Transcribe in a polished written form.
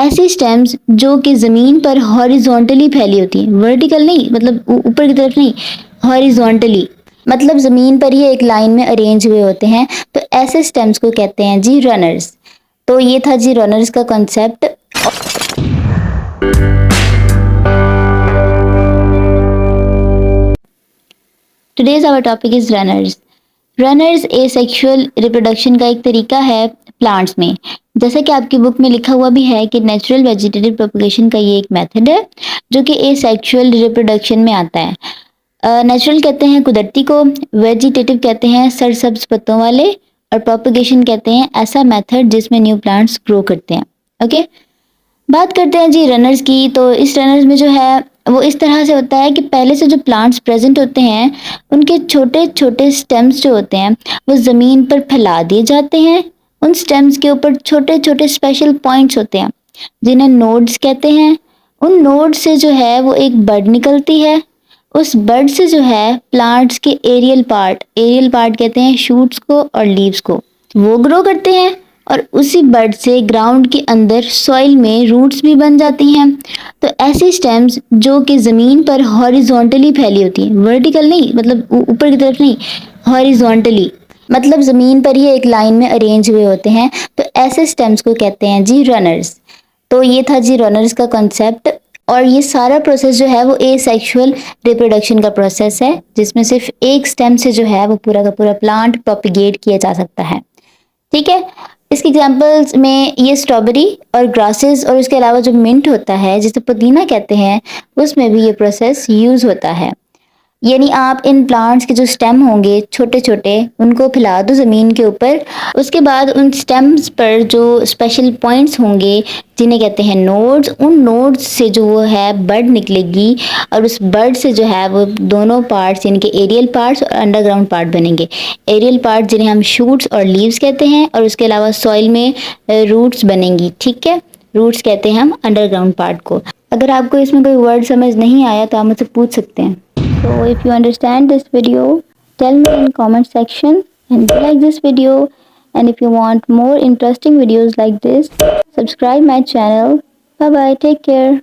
ऐसी स्टेम्स जो कि ज़मीन पर हॉरिजॉन्टली फैली होती हैं, वर्टिकल नहीं मतलब ऊपर की तरफ नहीं, हॉरिजॉन्टली मतलब ज़मीन पर ही एक लाइन में अरेंज हुए होते हैं। तो ऐसे स्टेम्स को कहते हैं जी रनर्स। तो ये था जी रनर्स का concept. Today's our topic is runners. Runners asexual reproduction का एक तरीका है प्लांट्स में। जैसा कि आपकी बुक में लिखा हुआ भी है कि नेचुरल वेजिटेटिव प्रोपगेशन का ये एक मेथड है जो कि एसेक्सुअल रिप्रोडक्शन में आता है। नेचुरल कहते हैं कुदरती को, वेजिटेटिव कहते हैं सरसब्ज पत्तों वाले, और प्रोपगेशन कहते हैं ऐसा मेथड जिसमें न्यू प्लांट्स ग्रो करते हैं। ओके, बात करते हैं जी रनर्स की। तो इस रनर्स में जो है वो इस तरह से होता है कि पहले से जो प्लांट्स प्रेजेंट होते हैं उनके छोटे छोटे स्टेम्स जो होते हैं वो ज़मीन पर फैला दिए जाते हैं। उन स्टेम्स के ऊपर छोटे छोटे स्पेशल पॉइंट्स होते हैं जिन्हें नोड्स कहते हैं। उन नोड से जो है वो एक बड निकलती है। उस बड से जो है प्लांट्स के एरियल पार्ट कहते हैं शूट्स को और लीव्स को, वो ग्रो करते हैं। और उसी बड से ग्राउंड के अंदर सॉइल में रूट्स भी बन जाती हैं। तो ऐसी स्टेम्स जो कि ज़मीन पर हॉरिजॉन्टली फैली होती हैं, वर्टिकल नहीं मतलब ऊपर की तरफ नहीं, हॉरिजॉन्टली मतलब ज़मीन पर ही एक लाइन में अरेंज हुए होते हैं। तो ऐसे स्टेम्स को कहते हैं जी रनर्स। तो ये था जी रनर्स का कॉन्सेप्ट। और ये सारा प्रोसेस जो है वो एसेक्सुअल रिप्रोडक्शन का प्रोसेस है जिसमें सिर्फ एक स्टेम से जो है वो पूरा का पूरा प्लांट प्रोपिगेट किया जा सकता है। ठीक है, इसके एग्जांपल्स में ये स्ट्रॉबेरी और ग्रासेस और उसके अलावा जो मिंट होता है जिसे पुदीना कहते हैं उसमें भी ये प्रोसेस यूज़ होता है। यानी आप इन प्लांट्स के जो स्टेम होंगे छोटे छोटे उनको फैला दो ज़मीन के ऊपर, उसके बाद उन स्टेम्स पर जो स्पेशल पॉइंट्स होंगे जिन्हें कहते हैं नोड्स, उन नोड्स से जो वो है बड निकलेगी और उस बड से जो है वो दोनों पार्ट्स यानी कि एरियल पार्ट्स और अंडरग्राउंड पार्ट बनेंगे। एरियल पार्ट जिन्हें हम शूट्स और लीव्स कहते हैं और उसके अलावा सॉइल में रूट्स बनेंगी। ठीक है, रूट्स कहते हैं हम अंडरग्राउंड पार्ट को। अगर आपको इसमें कोई वर्ड समझ नहीं आया तो आप मुझसे पूछ सकते हैं। So if you understand this video, tell me in comment section and like this video, and if you want more interesting videos like this, subscribe my channel. Bye bye, take care.